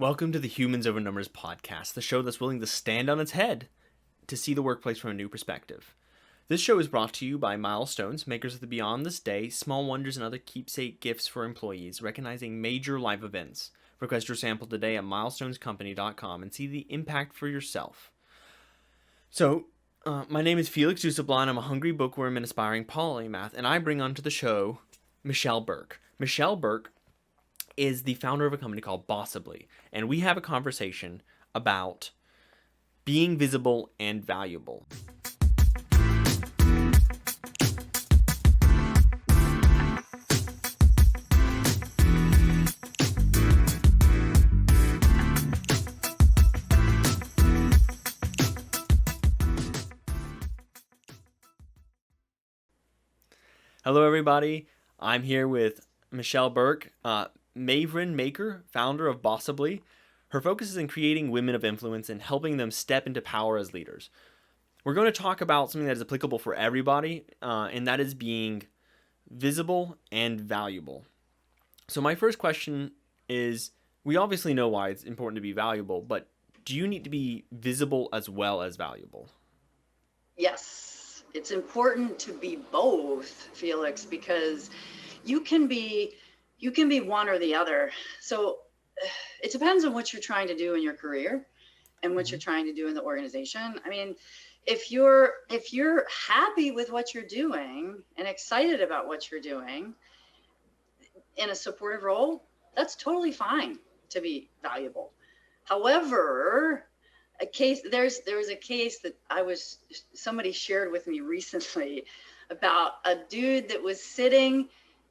Welcome to the Humans Over Numbers podcast, the show that's willing to stand on its head to see the workplace from a new perspective. This show is brought to you by Milestones, makers of the Beyond This Day, Small Wonders, and other keepsake gifts for employees, recognizing major live events. Request your sample today at milestonescompany.com and see the impact for yourself. So, my name is Felix Jusablan. I'm a hungry bookworm and aspiring polymath, and I bring onto the show Michelle Burke. Michelle Burke is the founder of a company called Bossibly, and we have a conversation about being visible and valuable. Hello, everybody. I'm here with Michelle Burke, Maven Maker, founder of Bossibly. Her focus is in creating women of influence and helping them step into power as leaders. We're going to talk about something that is applicable for everybody, and that is being visible and valuable. So my first question is, we obviously know why it's important to be valuable, but do you need to be visible as well as valuable? Yes, it's important to be both, Felix, because you can be one or the other. So it depends on what you're trying to do in your career and what you're trying to do in the organization. I mean, if you're happy with what you're doing and excited about what you're doing in a supportive role, that's totally fine to be valuable. However, there was a case that somebody shared with me recently about a dude that was sitting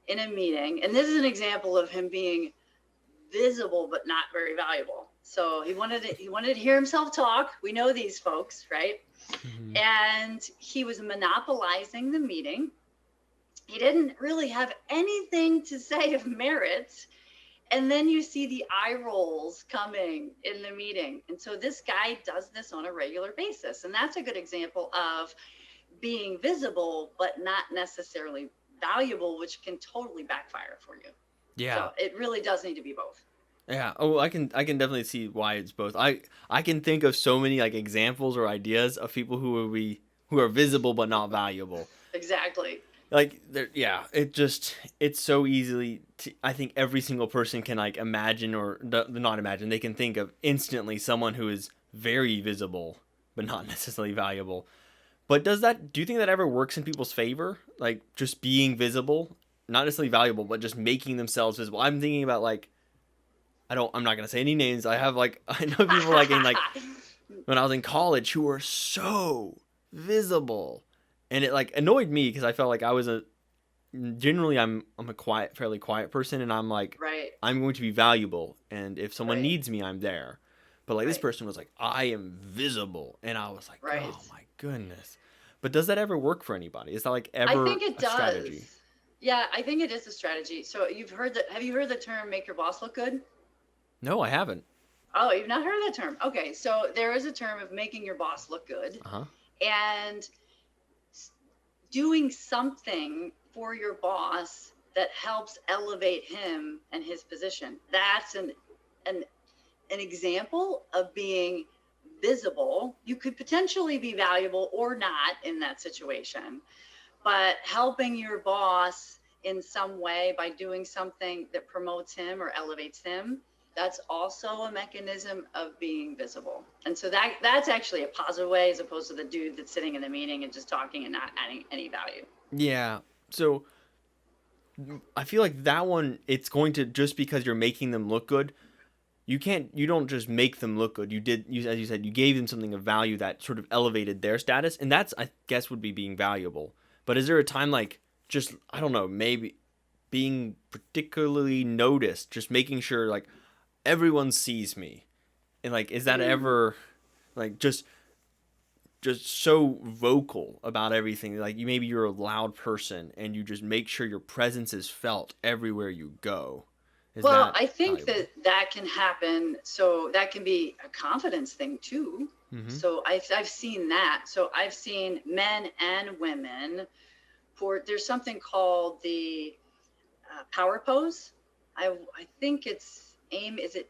in a meeting, and this is an example of him being visible but not very valuable. So he wanted to hear himself talk. We know these folks, right? Mm-hmm. And he was monopolizing the meeting. He didn't really have anything to say of merit. And then you see the eye rolls coming in the meeting. And so this guy does this on a regular basis. And that's a good example of being visible, but not necessarily valuable, which can totally backfire for you. Yeah. So it really does need to be both. Yeah. Oh, I can definitely see why it's both. I can think of so many like examples or ideas of people who are visible but not valuable. Exactly. Like it's so easily I think every single person can like imagine or not imagine, they can think of instantly someone who is very visible but not necessarily valuable. But do you think that ever works in people's favor? Like just being visible, not necessarily valuable, but just making themselves visible. I'm thinking about like, I'm not going to say any names. I know people like in like when I was in college who were so visible, and it like annoyed me because I felt like I was generally I'm a fairly quiet person, and I'm like, right, I'm going to be valuable, and if someone needs me, I'm there. But like this person was like, I am visible, and I was like, oh my goodness. But does that ever work for anybody? Is that like ever I think it does. Strategy? Yeah, I think it is a strategy. So have you heard the term "make your boss look good"? No, I haven't. Oh, you've not heard that term? Okay, so there is a term of making your boss look good, and doing something for your boss that helps elevate him and his position. That's an example of being visible. You could potentially be valuable or not in that situation, but helping your boss in some way by doing something that promotes him or elevates him, that's also a mechanism of being visible. And so that's actually a positive way, as opposed to the dude that's sitting in the meeting and just talking and not adding any value. Yeah. So I feel like that one, it's going to, just because you're making them look good, you don't just make them look good. As you said, you gave them something of value that sort of elevated their status. And that's, I guess, would be being valuable. But is there a time like just, I don't know, maybe being particularly noticed, just making sure like everyone sees me? And like, is that ever like just so vocal about everything? Like maybe you're a loud person and you just make sure your presence is felt everywhere you go. Well, I think that can happen. So that can be a confidence thing too. Mm-hmm. So I've seen that. So I've seen men and women there's something called the power pose. I think it's Aim, is it,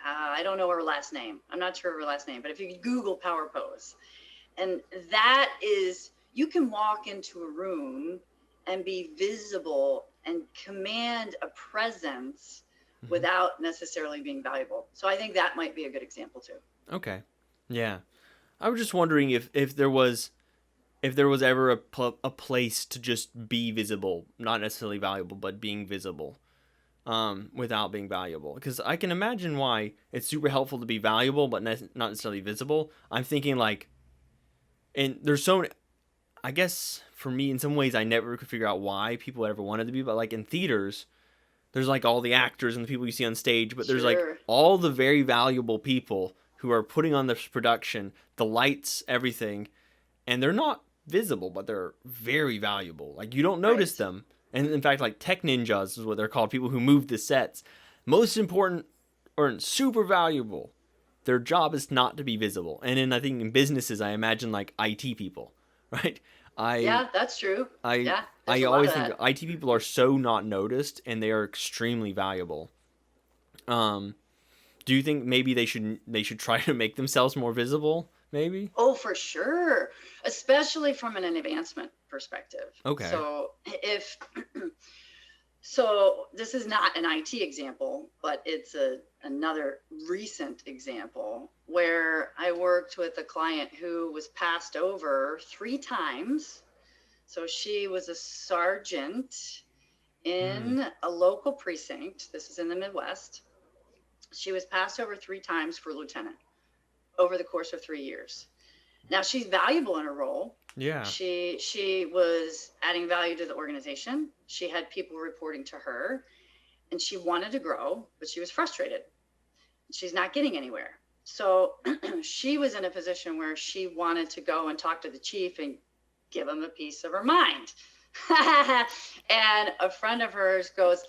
I don't know her last name. I'm not sure of her last name, but if you Google power pose, and that is, you can walk into a room and be visible and command a presence Hmm. without necessarily being valuable. So I think that might be a good example too. Okay. Yeah. I was just wondering if there was ever a place to just be visible, not necessarily valuable, but being visible, without being valuable. Because I can imagine why it's super helpful to be valuable, but not necessarily visible. I'm thinking like, and there's so many, I guess for me, in some ways, I never could figure out why people ever wanted to be, but like in theaters, there's like all the actors and the people you see on stage, but there's like Sure. all the very valuable people who are putting on this production, the lights, everything, and they're not visible, but they're very valuable. Like you don't notice Right. them. And in fact, like tech ninjas is what they're called, people who move the sets. Most important or super valuable. Their job is not to be visible. And then I think in businesses, I imagine like IT people, right? I Yeah, that's true. I Yeah, there's I a lot always of think that. IT people are so not noticed and they are extremely valuable. Um, do you think maybe they should try to make themselves more visible? Maybe. Oh, for sure, especially from an advancement perspective. Okay. So if so, this is not an IT example, but it's another recent example where I worked with a client who was passed over 3 times. So she was a sergeant Hmm. in a local precinct. This is in the Midwest. She was passed over 3 times for lieutenant over the course of 3 years. Now she's valuable in her role. Yeah. She was adding value to the organization. She had people reporting to her, and she wanted to grow, but she was frustrated. She's not getting anywhere. So she was in a position where she wanted to go and talk to the chief and give him a piece of her mind. And a friend of hers goes,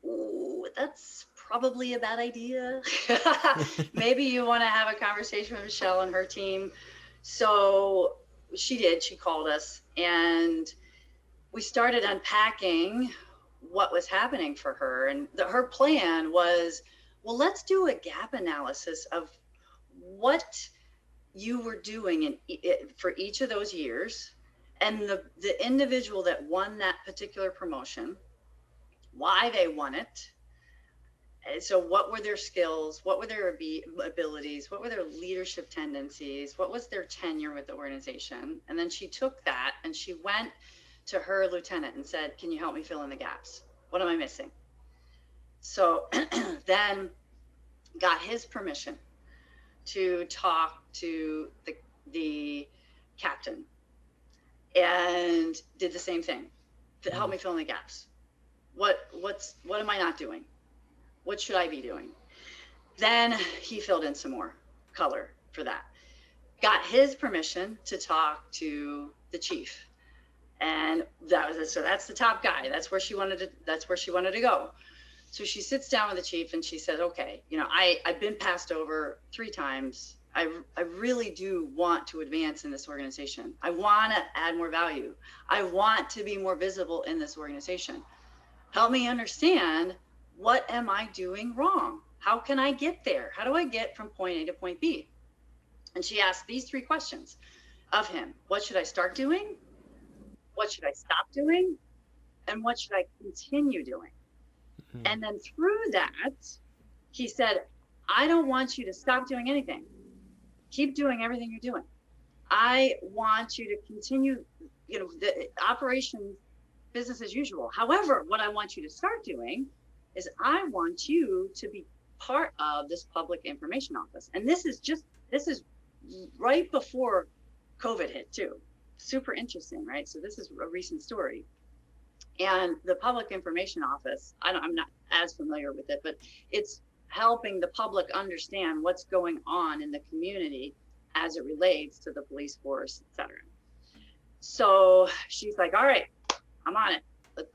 "Ooh, that's probably a bad idea. Maybe you want to have a conversation with Michelle and her team." So she did. She called us and we started unpacking what was happening for her. And her plan was, well, let's do a gap analysis of what you were doing for each of those years, and the individual that won that particular promotion, why they won it. And so what were their skills, what were their abilities, what were their leadership tendencies, what was their tenure with the organization. And then she took that and she went to her lieutenant and said, can you help me fill in the gaps? What am I missing? So then got his permission to talk to the captain and did the same thing. Help me fill in the gaps. What am I not doing? What should I be doing? Then he filled in some more color for that. Got his permission to talk to the chief. And that was it. So that's the top guy. That's where she wanted to go. So she sits down with the chief and she says, okay, I've been passed over 3 times. I really do want to advance in this organization. I want to add more value. I want to be more visible in this organization. Help me understand, what am I doing wrong? How can I get there? How do I get from point A to point B? And she asked these 3 questions of him. What should I start doing? What should I stop doing? And what should I continue doing? And then through that, he said, I don't want you to stop doing anything. Keep doing everything you're doing. I want you to continue, the operations, business as usual. However, what I want you to start doing is I want you to be part of this public information office. And this is right before COVID hit too. Super interesting, right? So this is a recent story. And the public information office, I'm not as familiar with it, but it's helping the public understand what's going on in the community as it relates to the police force, et cetera. So she's like, all right, I'm on it.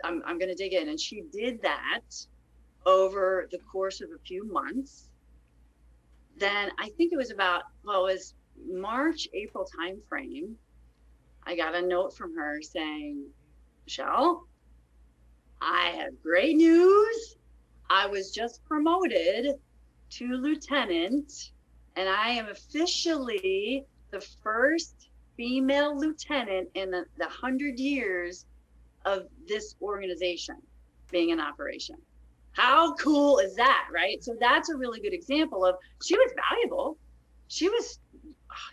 I'm going to dig in. And she did that over the course of a few months. Then I think it was it was March, April timeframe. I got a note from her saying, Michelle, I have great news. I was just promoted to lieutenant, and I am officially the first female lieutenant in the 100 years of this organization being in operation. How cool is that, right? So that's a really good example of, she was valuable. She was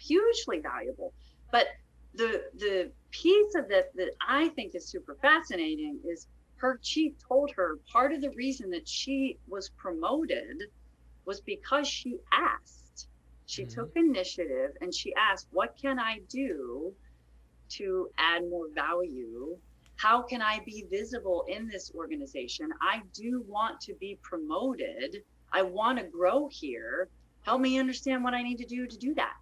hugely valuable. But the piece of that I think is super fascinating is her chief told her part of the reason that she was promoted was because she asked. She took initiative and she asked, what can I do to add more value? How can I be visible in this organization? I do want to be promoted. I want to grow here. Help me understand what I need to do that.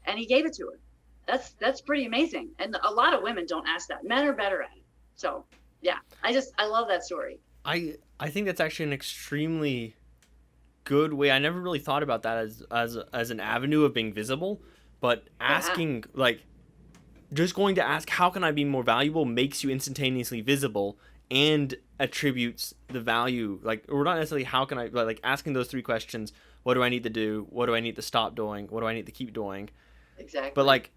And he gave it to her. That's pretty amazing. And a lot of women don't ask that. Men are better at it. So yeah, I love that story. I think that's actually an extremely good way. I never really thought about that as an avenue of being visible, but asking, like, just going to ask how can I be more valuable makes you instantaneously visible and attributes the value. Like, or not necessarily how can I, but like asking those three questions: what do I need to do? What do I need to stop doing? What do I need to keep doing? Exactly. But like,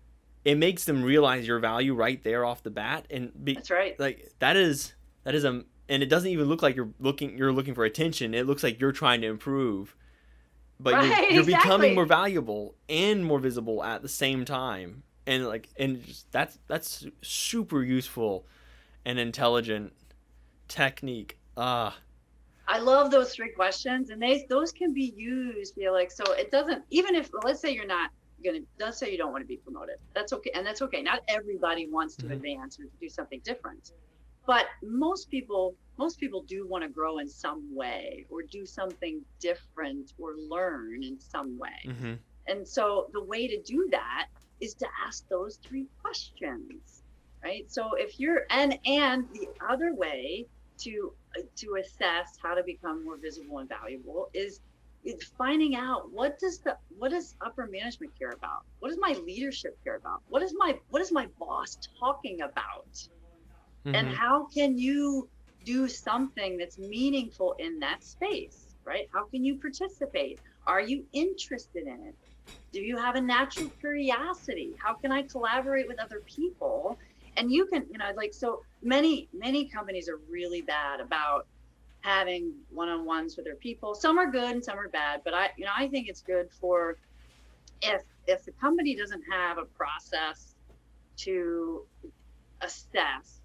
it makes them realize your value right there off the bat, and that's right. Like that is a, and it doesn't even look like you're looking for attention. It looks like you're trying to improve, but right, you're exactly. becoming more valuable and more visible at the same time. And like, and just, that's super useful and intelligent technique. I love those three questions, and those can be used, Felix. So it doesn't, even if, let's say you're not let's say you don't want to be promoted. That's okay. And that's okay. Not everybody wants to advance or do something different. But most people do want to grow in some way, or do something different, or learn in some way. And so the way to do that is to ask those three questions, right? So if you're, and the other way to assess how to become more visible and valuable is finding out what does upper management care about? What does my leadership care about? What is my boss talking about? And how can you do something that's meaningful in that space, right? How can you participate? Are you interested in it? Do you have a natural curiosity? How can I collaborate with other people? And you can, like, so many companies are really bad about having one-on-ones with their people. Some are good and some are bad, but I think it's good for, if the company doesn't have a process to assess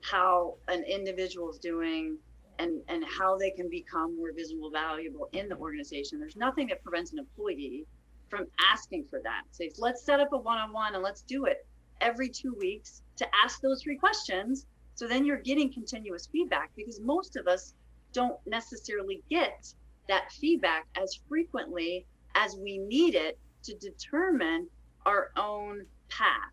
how an individual is doing and how they can become more visible, valuable in the organization, there's nothing that prevents an employee from asking for that. Say, let's set up a one-on-one and let's do it every 2 weeks to ask those three questions. So then you're getting continuous feedback, because most of us don't necessarily get that feedback as frequently as we need it to determine our own path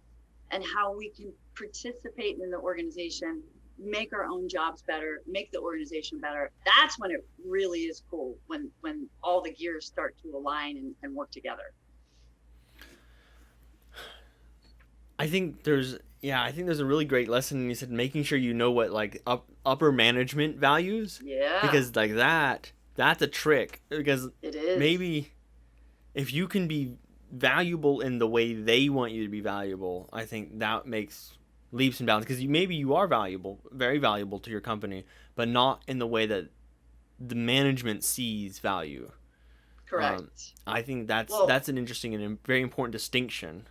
and how we can participate in the organization, make our own jobs better, make the organization better. That's when it really is cool, when all the gears start to align and work together. I think there's a really great lesson. You said making sure you know what, like, upper management values. Yeah. Because like that's a trick. Because it is. Maybe if you can be valuable in the way they want you to be valuable, I think that makes leaps and bounds. Because maybe you are valuable, very valuable to your company, but not in the way that the management sees value. Correct. I think that's an interesting and very important distinction.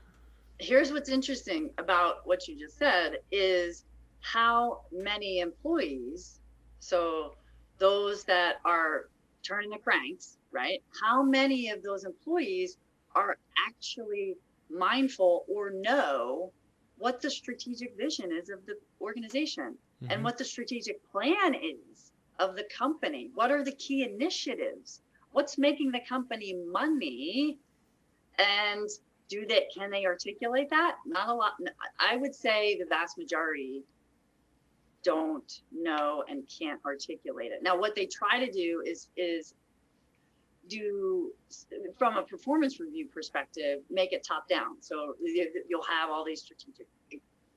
Here's what's interesting about what you just said is how many employees, so those that are turning the cranks, right? How many of those employees are actually mindful or know what the strategic vision is of the organization and what the strategic plan is of the company? What are the key initiatives? What's making the company money? And can they articulate that? Not a lot. I would say the vast majority don't know and can't articulate it. Now, what they try to do is do, from a performance review perspective, make it top down. So you'll have all these strategic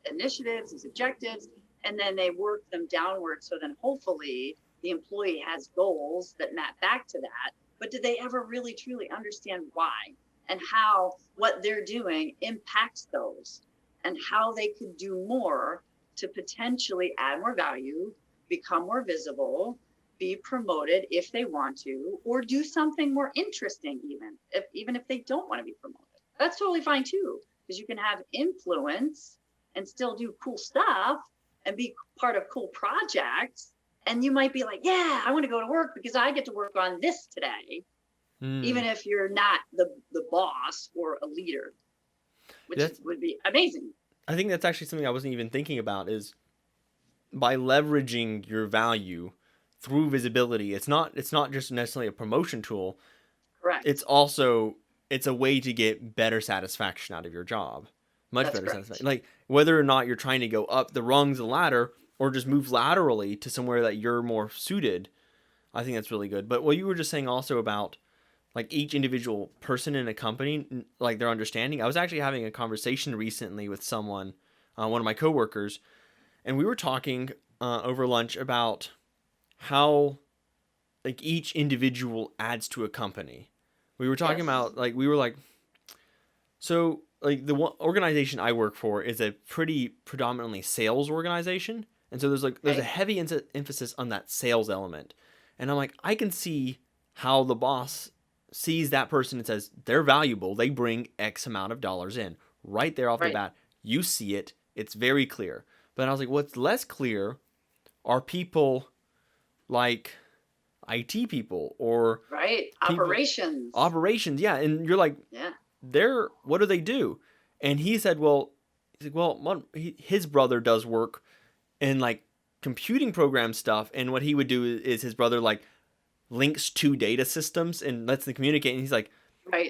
initiatives, these objectives, and then they work them downward. So then hopefully the employee has goals that map back to that, but do they ever really truly understand why and how what they're doing impacts those, and how they could do more to potentially add more value, become more visible, be promoted if they want to, or do something more interesting, even if they don't want to be promoted. That's totally fine too, because you can have influence and still do cool stuff and be part of cool projects. And you might be like, yeah, I want to go to work because I get to work on this today, even if you're not the boss or a leader, which would be amazing. I think that's actually something I wasn't even thinking about, is by leveraging your value through visibility. It's not just necessarily a promotion tool. Correct. It's also, it's a way to get better satisfaction out of your job. Much That's better correct. satisfaction. Like whether or not you're trying to go up the rungs of the ladder or just move laterally to somewhere that you're more suited. I think that's really good. But what you were just saying also about like each individual person in a company, like their understanding. I was actually having a conversation recently with someone, one of my coworkers, and we were talking over lunch about how like each individual adds to a company. We were talking about like, we were like, so like the one organization I work for is a pretty predominantly sales organization, and so there's a heavy emphasis on that sales element, and I'm like, I can see how the boss sees that person and says they're valuable, they bring X amount of dollars in right there off the bat. You see it, it's very clear. But I was like, what's less clear are people like IT people or operations, yeah. And you're like, they're, what do they do? And he said, well, his brother does work in like computing program stuff, and what he would do is his brother like links two data systems and lets them communicate. And he's like,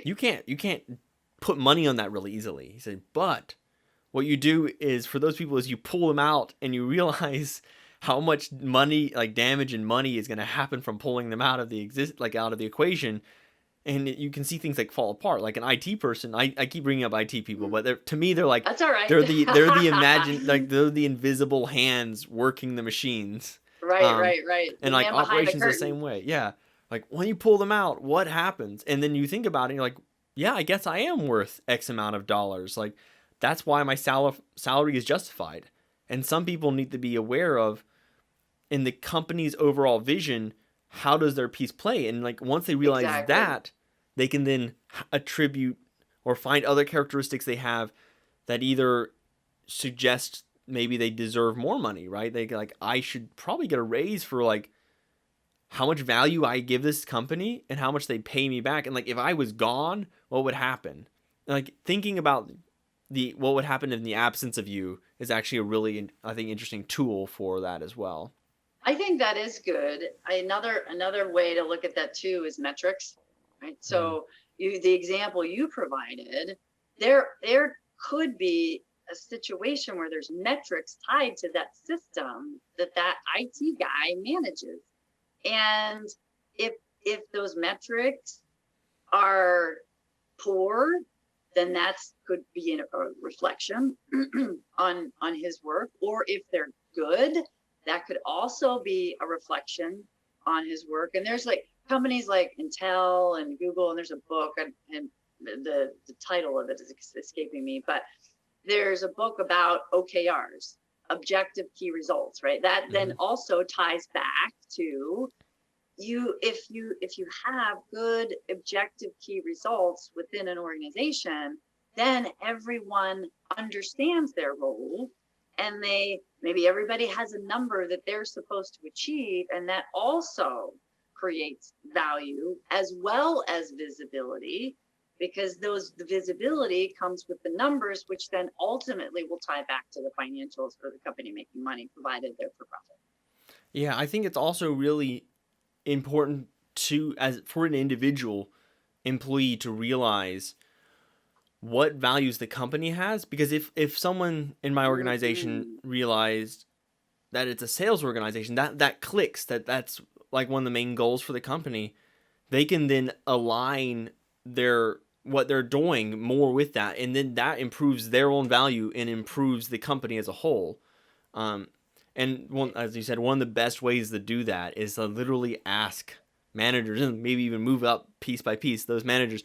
you can't put money on that really easily. He said, but what you do is for those people is you pull them out and you realize how much money, like damage and money, is going to happen from pulling them out of the out of the equation. And you can see things like fall apart. Like an IT person, I keep bringing up IT people, but to me they're like, that's all right. They're the invisible hands working the machines. Right. And like operations the same way. Yeah. Like when you pull them out, what happens? And then you think about it and you're like, yeah, I guess I am worth X amount of dollars. Like that's why my salary is justified. And some people need to be aware of, in the company's overall vision, how does their piece play? And like once they realize that, they can then attribute or find other characteristics they have that either suggest maybe they deserve more money, right? They like, I should probably get a raise for like how much value I give this company and how much they pay me back. And like, if I was gone, what would happen? And like thinking about what would happen in the absence of you is actually a really, I think, interesting tool for that as well. I think that is good. Another way to look at that too is metrics, right? So the example you provided, there could be a situation where there's metrics tied to that system that IT guy manages. And if those metrics are poor, then that's could be a reflection on his work. Or if they're good, that could also be a reflection on his work. And there's like companies like Intel and Google, and there's a book, and the title of it is escaping me, but there's a book about OKRs, objective key results, right? That then also ties back to if you have good objective key results within an organization, then everyone understands their role, and maybe everybody has a number that they're supposed to achieve, and that also creates value as well as visibility, because the visibility comes with the numbers, which then ultimately will tie back to the financials for the company making money, provided they're for profit. Yeah, I think it's also really important for an individual employee to realize what values the company has, because if someone in my organization realized that it's a sales organization, that clicks, that's like one of the main goals for the company, they can then align what they're doing more with that, and then that improves their own value and improves the company as a whole. And as you said, one of the best ways to do that is to literally ask managers, and maybe even move up piece by piece, those managers,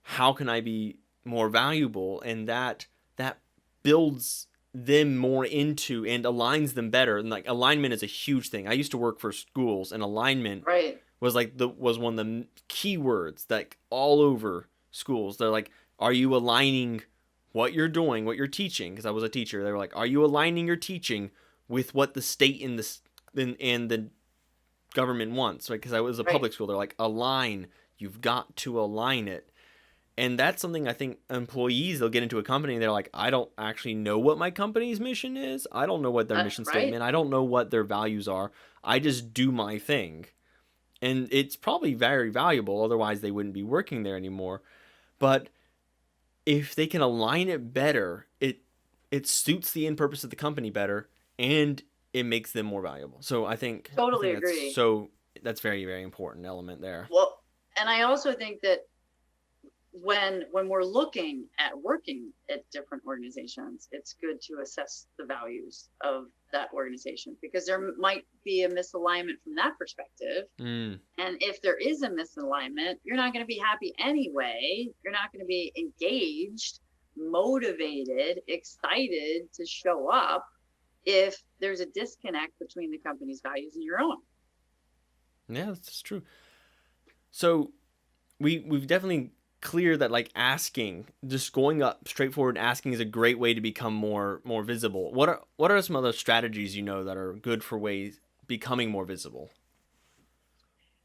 how can I be more valuable? And that builds them more into and aligns them better. And like alignment is a huge thing. I used to work for schools, and alignment Right. was one of the key words like all over schools. They're like, are you aligning what you're doing, what you're teaching? Because I was a teacher. They were like, are you aligning your teaching with what the state and the government wants? Right? Because I was a Right. public school. They're like, align. You've got to align it. And that's something I think employees, they'll get into a company and they're like, I don't actually know what my company's mission is. I don't know what their mission Right. statement. I don't know what their values are. I just do my thing. And it's probably very valuable. Otherwise, they wouldn't be working there anymore. But if they can align it better, it suits the end purpose of the company better, and it makes them more valuable. So I think Totally agree. that's very, very important element there. Well, and I also think that when we're looking at working at different organizations, it's good to assess the values of that organization, because there might be a misalignment from that perspective. Mm. And if there is a misalignment, you're not going to be happy anyway. You're not going to be engaged, motivated, excited to show up if there's a disconnect between the company's values and your own. Yeah, that's true. So we've definitely clear that like asking, just going up straightforward asking is a great way to become more visible. What are some other strategies that are good for ways becoming more visible?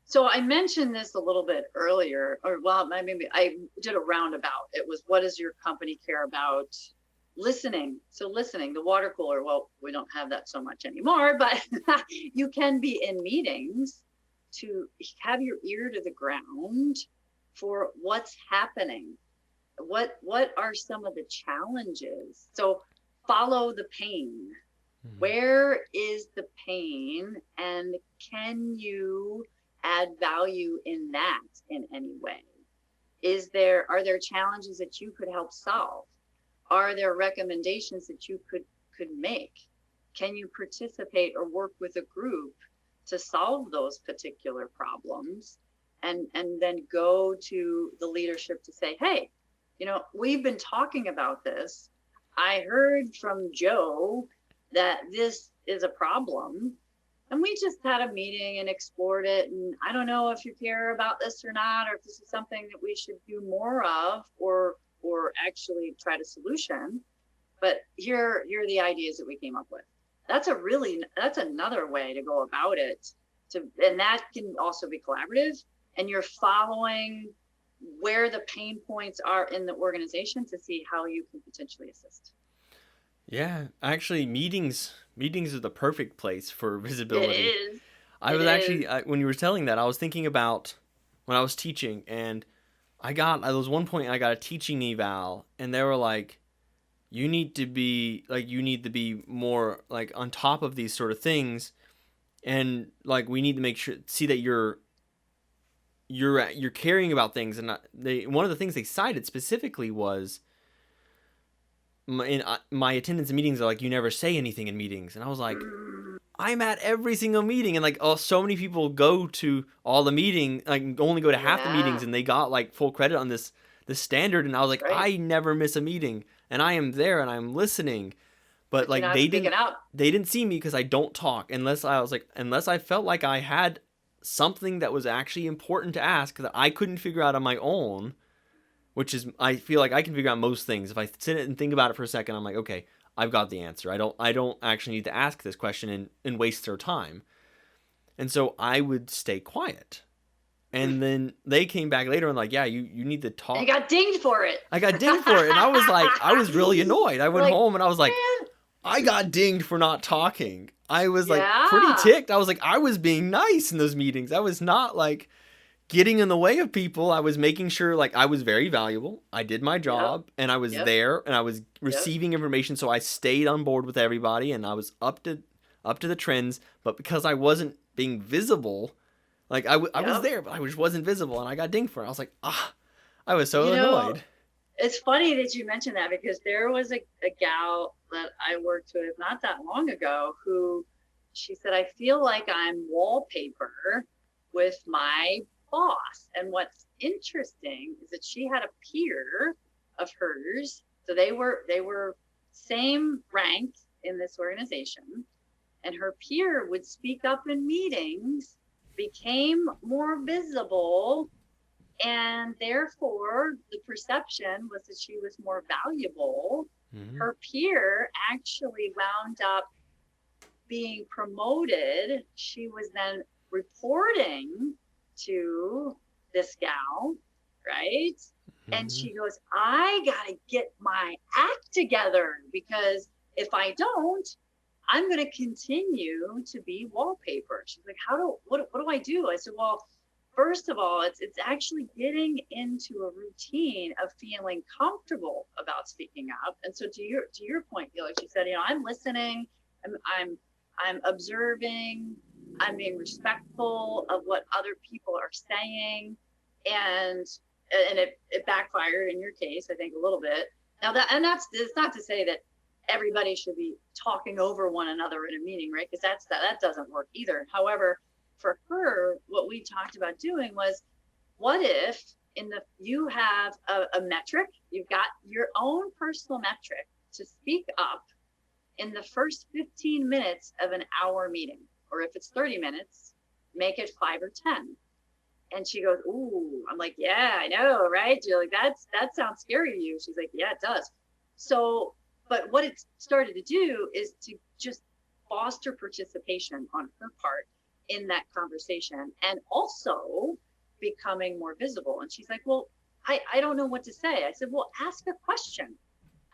So I mentioned this a little bit earlier, or well, maybe I did a roundabout. It was, what does your company care about? Listening. So listening, the water cooler. Well, we don't have that so much anymore, but you can be in meetings to have your ear to the ground for what's happening. What are some of the challenges? So follow the pain. Mm-hmm. Where is the pain, and can you add value in that in any way? Are there challenges that you could help solve? Are there recommendations that you could make? Can you participate or work with a group to solve those particular problems? And then go to the leadership to say, hey, we've been talking about this. I heard from Joe that this is a problem, and we just had a meeting and explored it. And I don't know if you care about this or not, or if this is something that we should do more of, or actually try to solution. But here are the ideas that we came up with. That's another way to go about it. And that can also be collaborative. And you're following where the pain points are in the organization to see how you can potentially assist. Yeah, actually, meetings are the perfect place for It visibility. is. When you were telling that, I was thinking about when I was teaching, and there was one point I got a teaching eval, and they were like, you need to be more like on top of these sort of things, and like we need to see that you're caring about things. And one of the things they cited specifically was my attendance in meetings are like, you never say anything in meetings. And I was like, I'm at every single meeting, and like, so many people go to all the meeting, like only go to half the meetings, and they got like full credit on this standard. And I was like, right. I never miss a meeting, and I am there and I'm listening. But like they didn't see me because I don't talk unless I felt like I had something that was actually important to ask that I couldn't figure out on my own, which is, I feel like I can figure out most things. If I sit and think about it for a second, I'm like, okay, I've got the answer. I don't actually need to ask this question and waste their time. And so I would stay quiet. And then they came back later and like, yeah, you need to talk. You got dinged for it. I got dinged for it. And I was like, I was really annoyed. I went home and I was like, man, I got dinged for not talking. I was like pretty ticked. I was like, I was being nice in those meetings. I was not like getting in the way of people. I was making sure like I was very valuable. I did my job, and I was there, and I was receiving information. So I stayed on board with everybody, and I was up to the trends. But because I wasn't being visible, like I was there, but I just wasn't visible, and I got dinged for it. I was like, I was so annoyed. It's funny that you mentioned that, because there was a gal that I worked with not that long ago who she said, I feel like I'm wallpaper with my boss. And what's interesting is that she had a peer of hers. So they were same rank in this organization. And her peer would speak up in meetings, became more visible, and therefore the perception was that she was more valuable. Her peer actually wound up being promoted. She was then reporting to this gal, right? And she goes, I gotta get my act together, because if I don't, I'm going to continue to be wallpaper. She's like, what do I do? I said, well, first of all, it's actually getting into a routine of feeling comfortable about speaking up. And so to your point, Felix, she said, I'm listening, I'm observing, I'm being respectful of what other people are saying, and it backfired in your case, I think, a little bit. Now it's not to say that everybody should be talking over one another in a meeting, right? Because that doesn't work either. However, for her, what we talked about doing was, what if you have a metric, you've got your own personal metric to speak up in the first 15 minutes of an hour meeting, or if it's 30 minutes, make it 5 or 10. And she goes, ooh, I'm like, yeah, I know, right? You're like, that sounds scary to you. She's like, yeah, it does. So, but what it started to do is to just foster participation on her part in that conversation, and also becoming more visible. And she's like, well, I don't know what to say. I said, well, ask a question.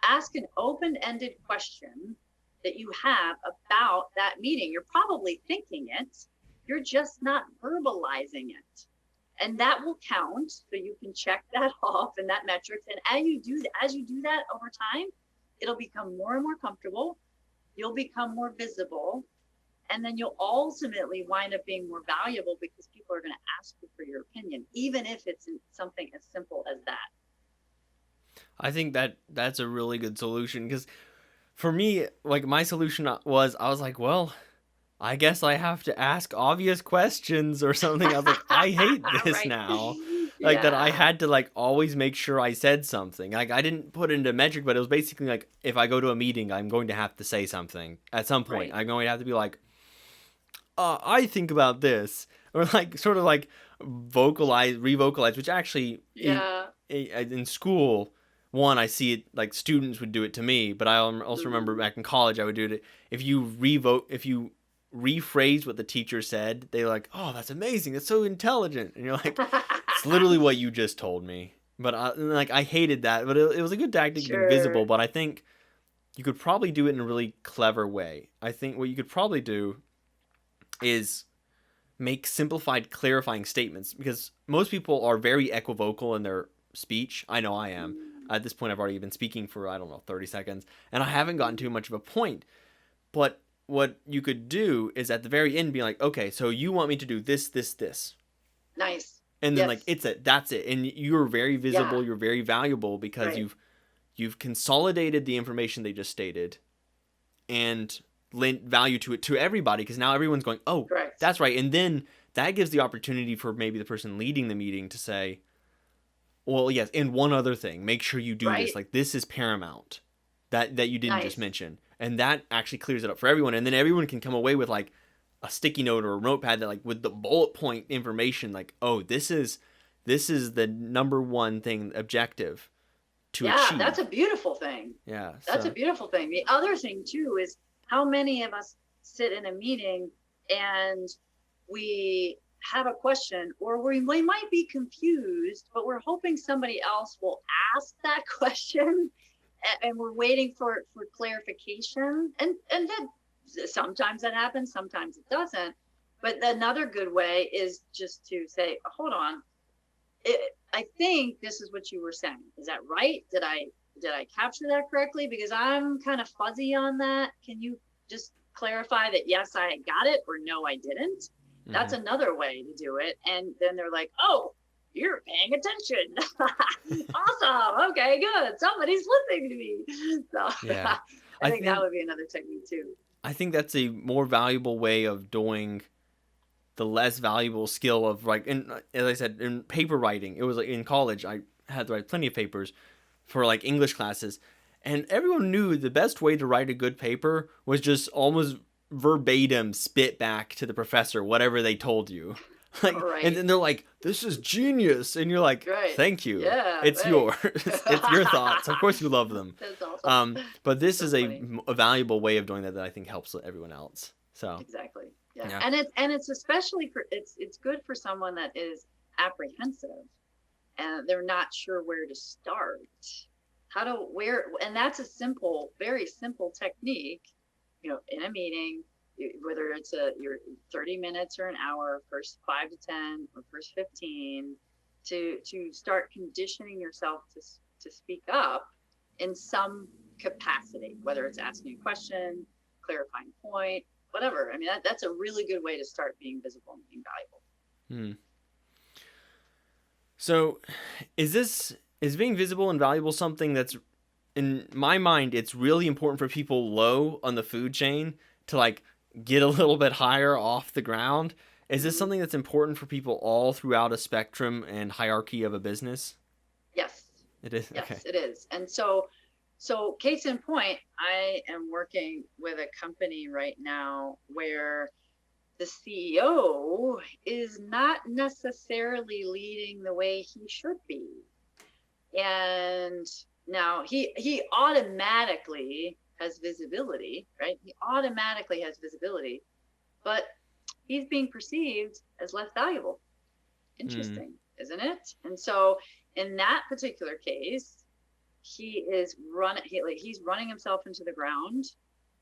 Ask an open-ended question that you have about that meeting. You're probably thinking it. You're just not verbalizing it. And that will count. So you can check that off in that metrics. And as you do that over time, it'll become more and more comfortable. You'll become more visible. And then you'll ultimately wind up being more valuable, because people are going to ask you for your opinion, even if it's something as simple as that. I think that's a really good solution, because for me, like, my solution was, I was like, well, I guess I have to ask obvious questions or something. I was like, I hate this Right. now. Like, that I had to, like, always make sure I said something. Like, I didn't put it into metric, but it was basically like, if I go to a meeting, I'm going to have to say something at some point. Right. I'm going to have to be like, I think about this, or like sort of like revocalize, which actually in school, one, I see it, like, students would do it to me, but I also remember back in college I would do it. If you rephrase what the teacher said, they're like, oh, that's amazing, that's so intelligent, and you're like, it's literally what you just told me. But I hated that, but it was a good tactic to be visible. But I think you could probably do it in a really clever way. I think what you could probably do is make simplified, clarifying statements, because most people are very equivocal in their speech. I know I am. At this point, I've already been speaking for, 30 seconds, and I haven't gotten too much of a point. But what you could do is at the very end be like, okay, so you want me to do this, this, this. Nice. And then that's it. And you're very visible, you're very valuable, because you've consolidated the information they just stated and lent value to it to everybody, because now everyone's going, oh, correct, that's right. And then that gives the opportunity for maybe the person leading the meeting to say, well, yes, and one other thing, make sure you do this. Like, this is paramount that you didn't just mention. And that actually clears it up for everyone. And then everyone can come away with, like, a sticky note or a notepad that, like, with the bullet point information, like, oh, this is the number one thing, objective to achieve. Yeah, that's a beautiful thing. Yeah. That's a beautiful thing. The other thing too is, how many of us sit in a meeting and we have a question, or we might be confused, but we're hoping somebody else will ask that question, and we're waiting for clarification. And that sometimes that happens, sometimes it doesn't. But another good way is just to say, hold on, I think this is what you were saying. Is that right? Did I capture that correctly? Because I'm kind of fuzzy on that. Can you just clarify that, yes, I got it, or no, I didn't? Mm-hmm. That's another way to do it. And then they're like, oh, you're paying attention. Awesome. Okay, good. Somebody's listening to me. So I think that would be another technique too. I think that's a more valuable way of doing the less valuable skill of like, as I said, in paper writing. It was like in college, I had to write plenty of papers for like English classes, and everyone knew the best way to write a good paper was just almost verbatim spit back to the professor whatever they told you. Like, and Right. then they're like, "This is genius," and you're like, Right. "Thank you. Yeah. It's Right. yours. It's your thoughts. Of course you love them." That's awesome. But this So is funny. a valuable way of doing that I think helps everyone else. So Exactly. Yeah. yeah. And it's especially for it's good for someone that is apprehensive and they're not sure where to start. How to where and that's a simple, very simple technique, in a meeting, whether it's your 30 minutes or an hour, first 5 to 10 or first 15, to start conditioning yourself to speak up in some capacity, whether it's asking a question, clarifying point, whatever. I mean, that's a really good way to start being visible and being valuable. Hmm. So, is being visible and valuable something that's, in my mind, it's really important for people low on the food chain to like get a little bit higher off the ground? Is this Hmm. something that's important for people all throughout a spectrum and hierarchy of a business? Yes, It is. Okay. yes, it is. And so case in point, I am working with a company right now where the CEO is not necessarily leading the way he should be. And now he automatically has visibility, right? He automatically has visibility, but he's being perceived as less valuable. Hmm. Interesting, isn't it? And so in that particular case, he's running himself into the ground.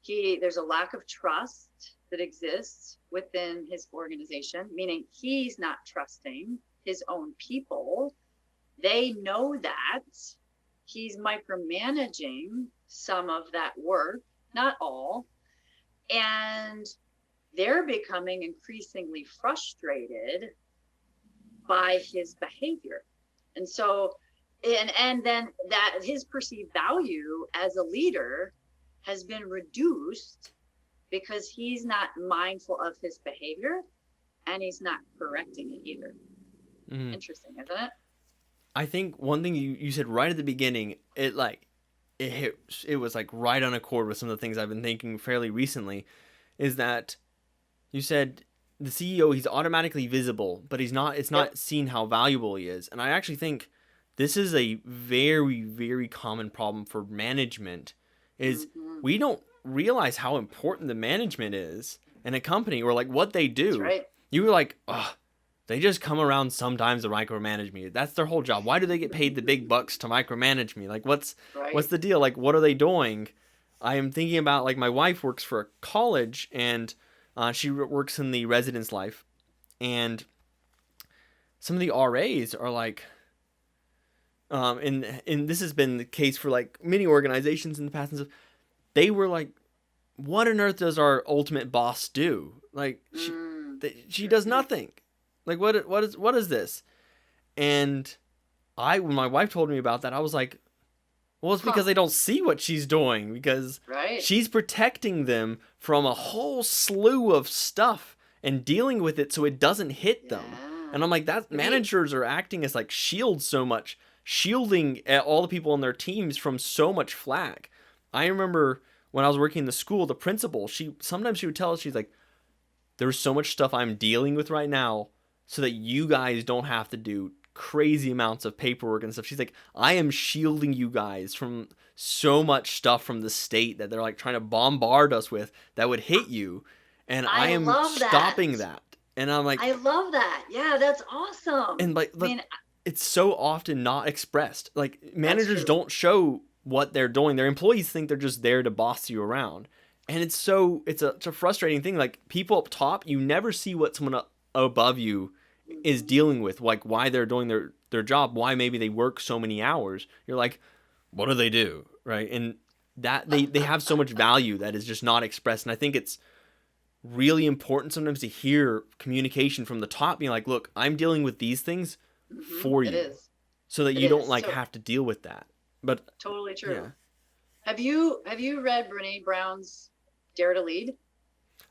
There's a lack of trust that exists within his organization, meaning he's not trusting his own people. They know that he's micromanaging some of that work, not all, and they're becoming increasingly frustrated by his behavior. And so, and then that his perceived value as a leader has been reduced because he's not mindful of his behavior and he's not correcting it either. Hmm. Interesting, isn't it? I think one thing you said right at the beginning, it was like right on accord with some of the things I've been thinking fairly recently, is that you said the CEO, he's automatically visible, but he's not. It's Yep. not seen how valuable he is, and I actually think this is a very very common problem for management. Is Mm-hmm. we don't realize how important the management is in a company or like what they That's do. right. You were like, oh, they just come around sometimes to micromanage me. That's their whole job. Why do they get paid the big bucks to micromanage me? Like, what's Right. the deal? Like, what are they doing? I am thinking about like my wife works for a college and she works in the residence life, and some of the RAs are like, and this has been the case for like many organizations in the past and stuff. They were like, what on earth does our ultimate boss do? Like Mm. she does nothing. Like what is this? And when my wife told me about that, I was like, well, it's because Huh. they don't see what she's doing because Right. she's protecting them from a whole slew of stuff and dealing with it so it doesn't hit them. Yeah. And I'm like, that Maybe. managers are acting as like shields so much, shielding all the people on their teams from so much flack. I remember when I was working in the school, the principal, she would tell us, she's like, there's so much stuff I'm dealing with right now so that you guys don't have to do crazy amounts of paperwork and stuff. She's like, I am shielding you guys from so much stuff from the state that they're like trying to bombard us with that would hit you. And I I am love that. stopping that. And I'm like, I love that. Yeah, that's and awesome. like, I look, mean, it's so often not expressed. Like, that's managers true. don't show what they're doing. Their employees think they're just there to boss you around. And it's a frustrating thing. Like, people up top, you never see what someone above you is Hmm. dealing with, like why they're doing their job, why maybe they work so many hours. You're like, what do they do, right? And that they have so much value that is just not expressed. And I think it's really important sometimes to hear communication from the top being like, look, I'm dealing with these things for It you is. so that It you don't is. like So have to deal with that. But totally yeah. true. Have you read Brene Brown's Dare to Lead?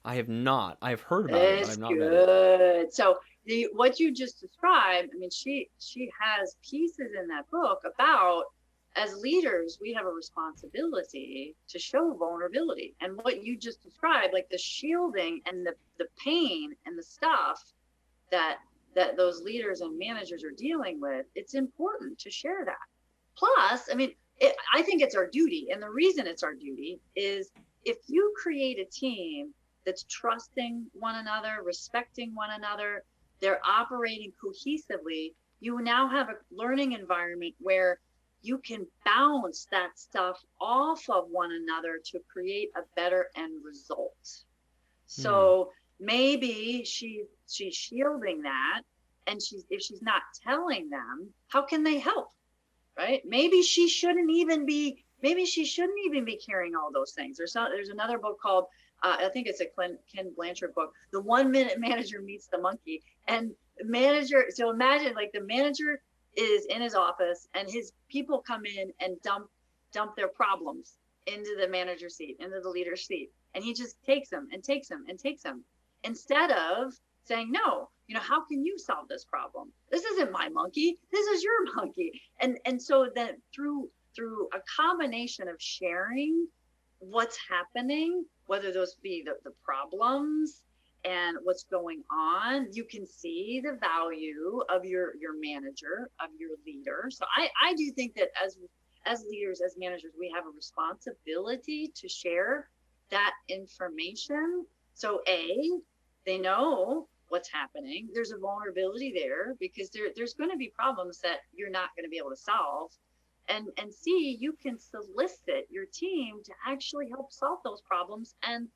I have not. I have heard about it, but It's I've not read it. good. So what you just described, I mean, she has pieces in that book about, as leaders, we have a responsibility to show vulnerability. And what you just described, like the shielding and the pain and the stuff that those leaders and managers are dealing with, it's important to share that. Plus, I mean, I think it's our duty. And the reason it's our duty is if you create a team that's trusting one another, respecting one another, they're operating cohesively, you now have a learning environment where you can bounce that stuff off of one another to create a better end result. So maybe she's shielding that, and if she's not telling them, how can they help? Right? Maybe she shouldn't even be carrying all those things. There's another book called I think it's a Ken Blanchard book, The 1 Minute Manager Meets the Monkey. And so imagine like the manager is in his office and his people come in and dump their problems into the manager's seat, into the leader's seat. And he just takes them and takes them and takes them, instead of saying, no, how can you solve this problem? This isn't my monkey. This is your monkey. And so that through a combination of sharing what's happening, whether those be the problems and what's going on, you can see the value of your manager, of your leader. So I do think that as leaders, as managers, we have a responsibility to share that information. So they know what's happening. There's a vulnerability there because there's going to be problems that you're not going to be able to solve. And C, you can solicit your team to actually help solve those problems and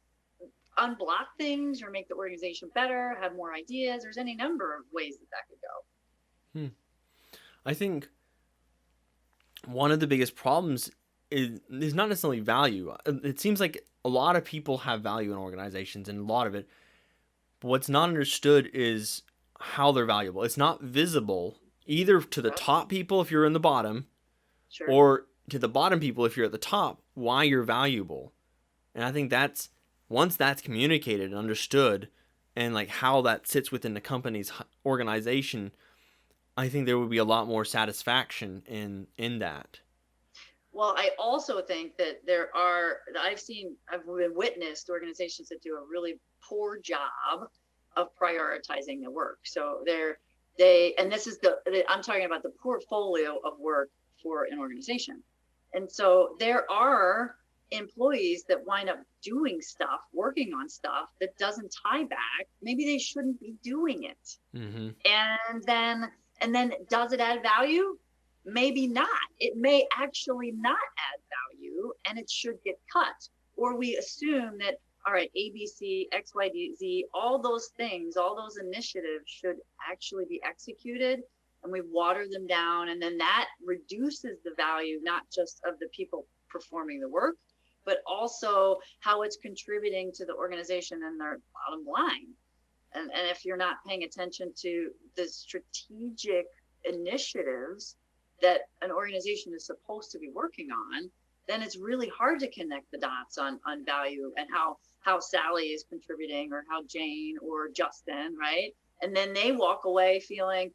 unblock things or make the organization better, have more ideas. There's any number of ways that could go. I think one of the biggest problems is not necessarily value. It seems like a lot of people have value in organizations, and a lot of it, but what's not understood is how they're valuable. It's not visible either to the top people if you're in the bottom, Sure. or to the bottom people if you're at the top, why you're valuable. And I think once that's communicated and understood, and like how that sits within the company's organization, I think there would be a lot more satisfaction in that. Well, I also think that I've witnessed organizations that do a really poor job of prioritizing the work. So and this is I'm talking about the portfolio of work for an organization. And so there are employees that wind up doing stuff, working on stuff that doesn't tie back. Maybe they shouldn't be doing it. Mm-hmm. And then does it add value? Maybe not. It may actually not add value and it should get cut. Or we assume that, all right, ABC, XYZ, all those things, all those initiatives should actually be executed, and we water them down. And then that reduces the value, not just of the people performing the work, but also how it's contributing to the organization and their bottom line. And if you're not paying attention to the strategic initiatives that an organization is supposed to be working on, then it's really hard to connect the dots on value and how Sally is contributing, or how Jane or Justin, right? And then they walk away feeling,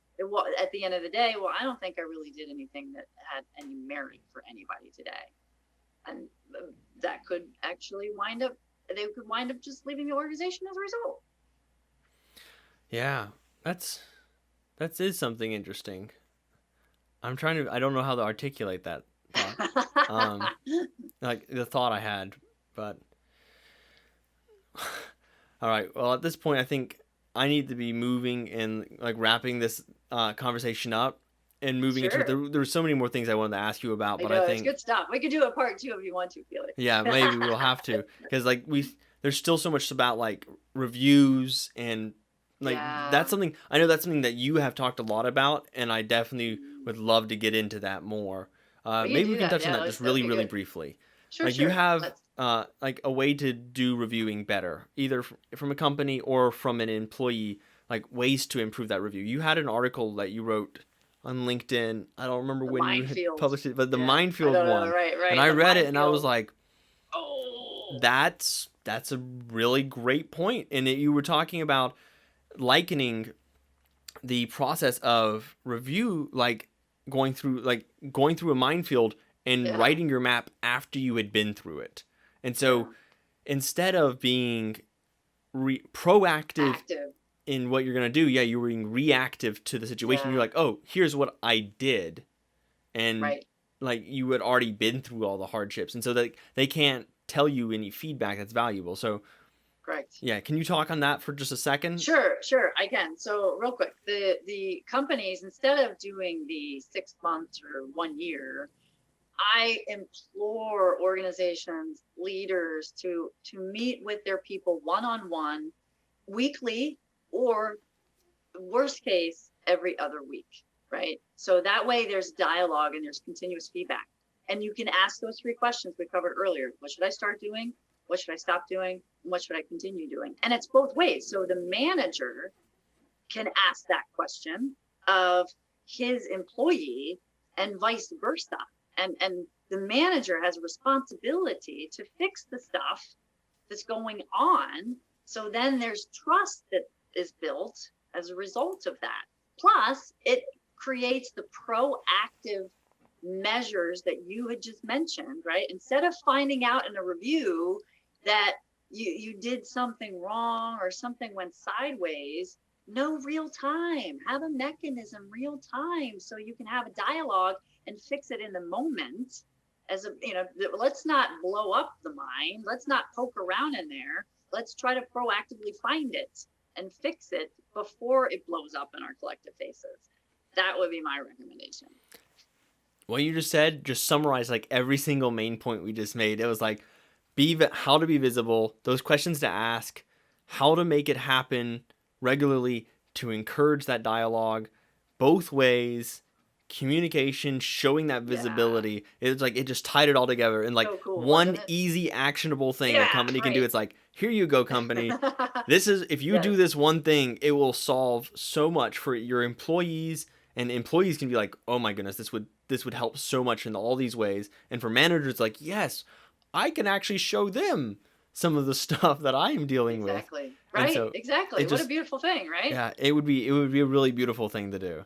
at the end of the day, well, I don't think I really did anything that had any merit for anybody today. And that could actually they could wind up just leaving the organization as a result. Yeah, that is something interesting. I don't know how to articulate that thought. Like the thought I had, but all right. Well, at this point, I think I need to be moving and like wrapping this conversation up and moving into it. There were so many more things I wanted to ask you about, but I think it's good stuff. We could do a part 2 if you want to, Felix. Yeah, maybe we'll have to, because like there's still so much about like reviews and like that's something that you have talked a lot about, and I definitely would love to get into that more. Maybe we can touch on that just really briefly. Sure, like you have like a way to do reviewing better, either from a company or from an employee, like ways to improve that review. You had an article that you wrote on LinkedIn. I don't remember when you had published it, but the minefield one. Right. And I read it and I was like, That's a really great point. And you were talking about likening the process of review like going through a minefield and Yeah. writing your map after you had been through it. And so Yeah. instead of being proactive Active. in what you're going to do, yeah, you were being reactive to the situation. Yeah. You're like, oh, here's what I did. And Right. like you had already been through all the hardships. And so that they can't tell you any feedback that's valuable. So Correct. yeah, can you talk on that for just a second? Sure, I can. So real quick, the companies, instead of doing the 6 months or 1 year, I implore organizations, leaders to meet with their people one-on-one, weekly, or worst case, every other week, right? So that way there's dialogue and there's continuous feedback. And you can ask those 3 questions we covered earlier. What should I start doing? What should I stop doing? And what should I continue doing? And it's both ways. So the manager can ask that question of his employee and vice versa. And the manager has a responsibility to fix the stuff that's going on. So then there's trust that is built as a result of that. Plus, it creates the proactive measures that you had just mentioned, right? Instead of finding out in a review that you did something wrong or something went sideways, know real time, have a mechanism real time so you can have a dialogue and fix it in the moment. As a, let's not blow up the mine, let's not poke around in there, let's try to proactively find it and fix it before it blows up in our collective faces. That would be my recommendation. What you just said just summarized like every single main point we just made. It was like how to be visible, those questions to ask, how to make it happen regularly to encourage that dialogue both ways, communication, showing that visibility. Yeah. It's like it just tied it all together in like so cool, one easy actionable thing a company can do. It's like, here you go, company. This is, if you do this one thing, it will solve so much for your employees, and employees can be like, oh my goodness, this would help so much in all these ways. And for managers, like, yes, I can actually show them some of the stuff that I am dealing with. Exactly. Right. So exactly. What a beautiful thing, right? Yeah, it would be a really beautiful thing to do.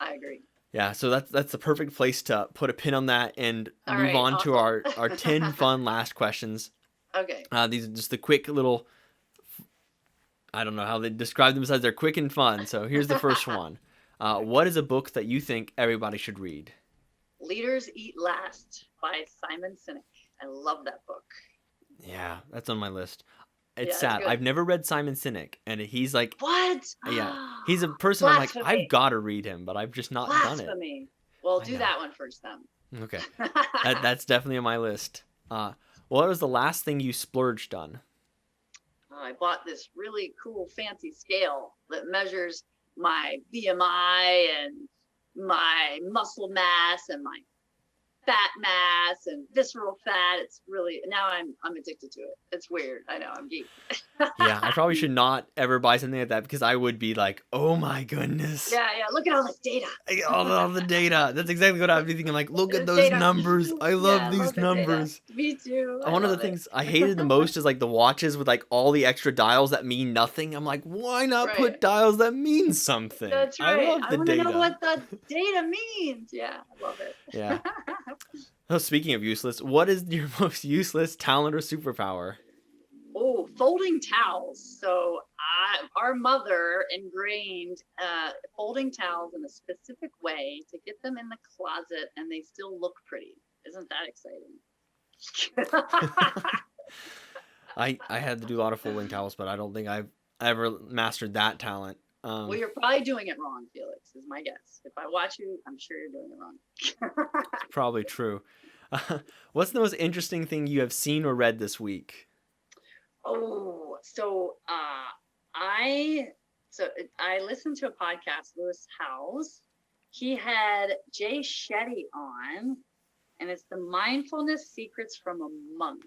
I agree. Yeah, so that's the perfect place to put a pin on that and move on to our 10 fun last questions. Okay. These are just the quick little, I don't know how they describe themselves. They're quick and fun. So here's the first one. What is a book that you think everybody should read? Leaders Eat Last by Simon Sinek. I love that book. Yeah, that's on my list. It's sad. I've never read Simon Sinek, and he's like, what? Yeah, he's a person I'm like, I've got to read him, but I've just not done it. Well, do that one first then. Okay, that's definitely on my list. What was the last thing you splurged on? I bought this really cool fancy scale that measures my BMI and my muscle mass and my fat mass and visceral fat. It's really, now I'm addicted to it. It's weird. I know, I'm geek. Yeah, I probably should not ever buy something like that because I would be like, oh my goodness. Yeah, look at all this data. All the data. That's exactly what I'd be thinking. Like, look at those numbers. I love these numbers. Me too. One of the things I hated the most is like the watches with like all the extra dials that mean nothing. I'm like, why not put dials that mean something? That's right. I love the data. I want to know what the data means. Yeah, I love it. Yeah. Oh, speaking of useless, what is your most useless talent or superpower? Oh, folding towels. So our mother ingrained folding towels in a specific way to get them in the closet and they still look pretty. Isn't that exciting? I had to do a lot of folding towels, but I don't think I've ever mastered that talent. Well, you're probably doing it wrong, Felix, is my guess. If I watch you, I'm sure you're doing it wrong. Probably true. What's the most interesting thing you have seen or read this week? Oh, so I listened to a podcast, Lewis Howes. He had Jay Shetty on, and it's the Mindfulness Secrets from a Monk.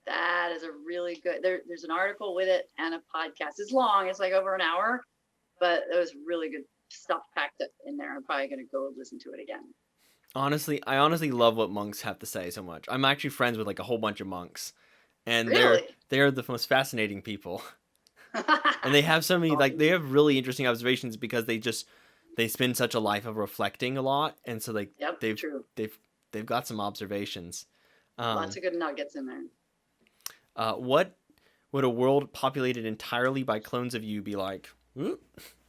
That is a really good, there's an article with it and a podcast. It's long, it's like over an hour, but there was really good stuff packed in there. I'm probably going to go listen to it again. I honestly love what monks have to say so much. I'm actually friends with like a whole bunch of monks. and Really? they're the most fascinating people. And they have so many, like, they have really interesting observations because they spend such a life of reflecting a lot, and so like Yep, they've true. they've they've got some observations. Lots of good nuggets in there. What would a world populated entirely by clones of you be like? Ooh.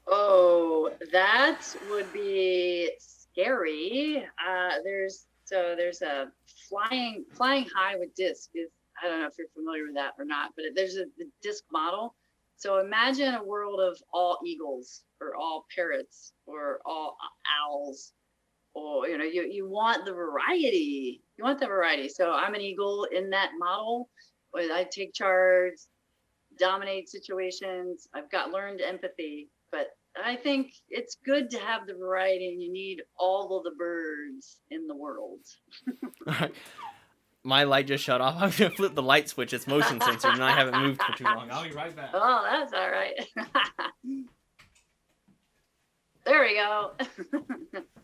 Oh, that would be scary. There's a flying high with disc is, I don't know if you're familiar with that or not, but there's the disc model. So imagine a world of all eagles or all parrots or all owls, or you want the variety. You want the variety. So I'm an eagle in that model. Where I take charge, dominate situations. I've got learned empathy, but I think it's good to have the variety, and you need all of the birds in the world. All right. My light just shut off. I'm gonna flip the light switch. It's motion sensor, and I haven't moved for too long. I'll be right back. Oh, that's all right. There we go.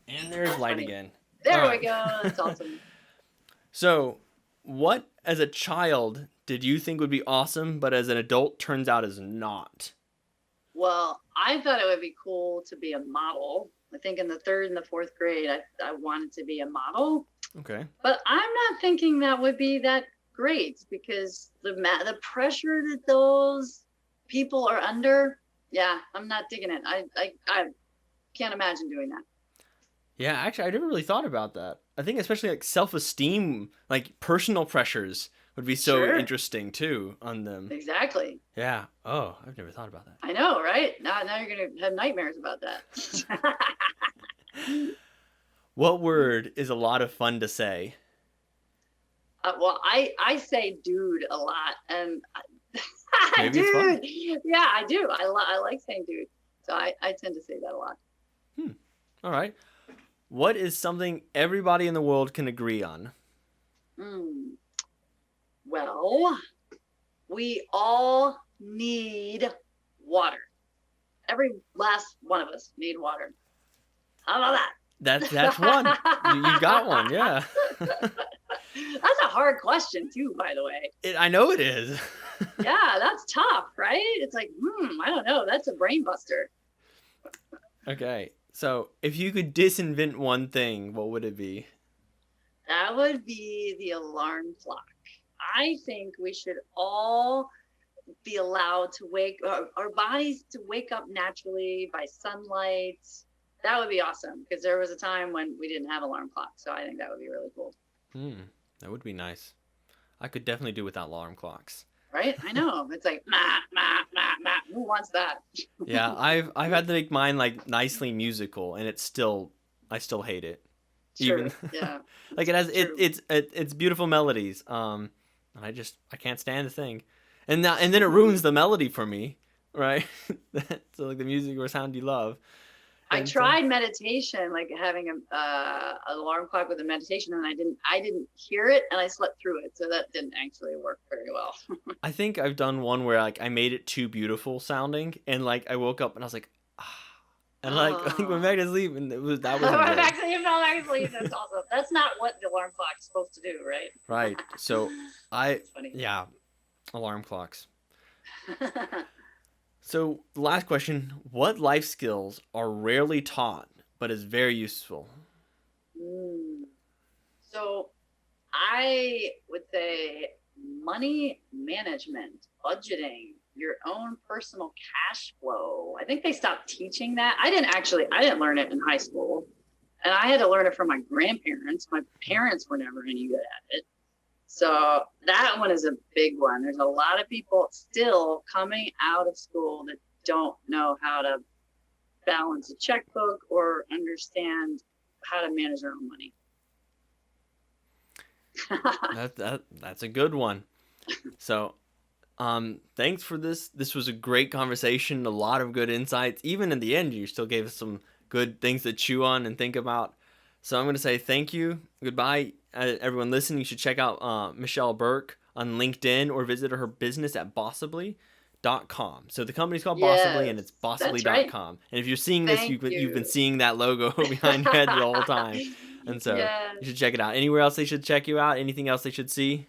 And there's light again. There All we right. go. That's awesome. So, what as a child did you think would be awesome, but as an adult turns out is not? Well, I thought it would be cool to be a model. I think in the 3rd and the 4th grade, I wanted to be a model. Okay. But I'm not thinking that would be that great, because the pressure that those people are under, yeah, I'm not digging it. I can't imagine doing that. Yeah, actually, I never really thought about that. I think especially like self-esteem, like personal pressures would be so Sure. interesting too on them. Exactly. Yeah. Oh, I've never thought about that. I know, right? Now you're gonna have nightmares about that. What word is a lot of fun to say? Well, I say dude a lot, and Maybe it's fun. dude, yeah, I do. I like saying dude, so I tend to say that a lot. All right. What is something everybody in the world can agree on? Well, we all need water. Every last one of us need water. How about that? That's one. You got one, yeah. That's a hard question too, by the way. I know it is. Yeah, that's tough, right? It's like, I don't know. That's a brain buster. Okay, so if you could disinvent one thing, what would it be? That would be the alarm clock. I think we should all be allowed to our bodies to wake up naturally by sunlight. That would be awesome, because there was a time when we didn't have alarm clocks. So I think that would be really cool. That would be nice. I could definitely do without alarm clocks. Right? I know. It's like, ma, ma, ma, ma. Who wants that? Yeah, I've had to make mine like nicely musical, and I still hate it. Sure. Even Yeah. like it has True. it's beautiful melodies. And I can't stand the thing, and then it ruins the melody for me, right? So like the music or sound you love. I And so- tried meditation, like having an alarm clock with a meditation, and I didn't hear it, and I slept through it, so that didn't actually work very well. I think I've done one where like I made it too beautiful sounding, and like I woke up and I was like, and like went back to sleep, and that wasn't good. You fell back to sleep. That's awesome. That's not what the alarm clock's supposed to do, right? Right. So That's funny. yeah, alarm clocks. So last question: what life skills are rarely taught but is very useful? So I would say money management, budgeting, your own personal cash flow. I think they stopped teaching that. I didn't learn it in high school. And I had to learn it from my grandparents. My parents were never any good at it. So that one is a big one. There's a lot of people still coming out of school that don't know how to balance a checkbook or understand how to manage their own money. That's a good one. So thanks for this. This was a great conversation, a lot of good insights. Even in the end, you still gave us some good things to chew on and think about. So I'm going to say thank you. Goodbye. Everyone listening, you should check out Michelle Burke on LinkedIn or visit her business at bossibly.com. So the company's called Bossibly, and it's bossibly.com. Right. And if you're seeing this, you've been seeing that logo behind your head the whole time. And so you should check it out. Anywhere else they should check you out? Anything else they should see?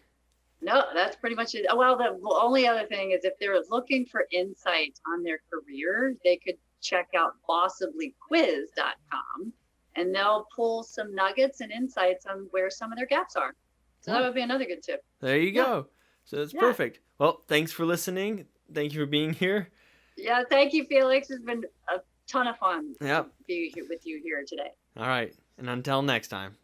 No, that's pretty much it. Well, the only other thing is if they're looking for insights on their career, they could check out bossiblyquiz.com, and they'll pull some nuggets and insights on where some of their gaps are. So that would be another good tip. There you go. So that's perfect. Well, thanks for listening. Thank you for being here. Yeah, thank you, Felix. It's been a ton of fun to be here with you here today. All right. And until next time.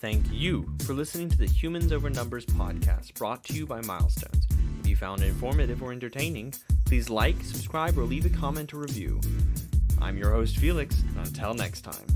Thank you for listening to the Humans Over Numbers podcast, brought to you by Milestones. If you found it informative or entertaining, please like, subscribe, or leave a comment or review. I'm your host, Felix, and until next time.